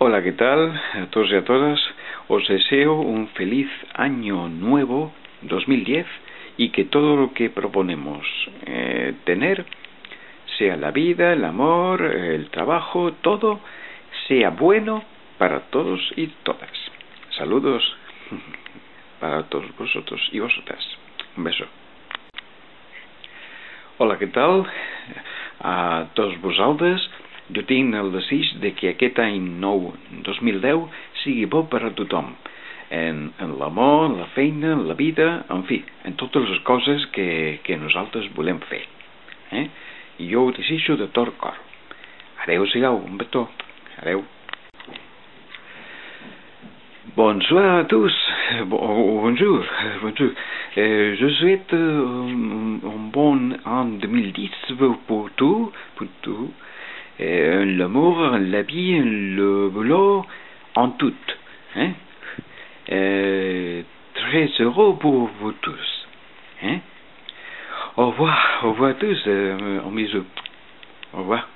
Hola, ¿qué tal a todos y a todas? Os deseo un feliz año nuevo 2010 y que todo lo que proponemos tener, sea la vida, el amor, el trabajo, todo sea bueno para todos y todas. Saludos para todos vosotros y vosotras. Un beso. Hola, què tal? A tots vosaltres, jo tinc el desig de que aquest any nou 2010 sigui bo per a tothom, en l'amor, en la feina, en la vida, en fi, en totes les coses que nosaltres volem fer. I jo ho desitjo de tot cor. Adeu-siau, un petó. Adeu. Bonsoir à tous. Bonjour. Je souhaite un bon an 2010 pour tout, l'amour, la vie, le boulot, en tout. Très heureux pour vous tous. Au revoir à tous. Un bisou. Au revoir.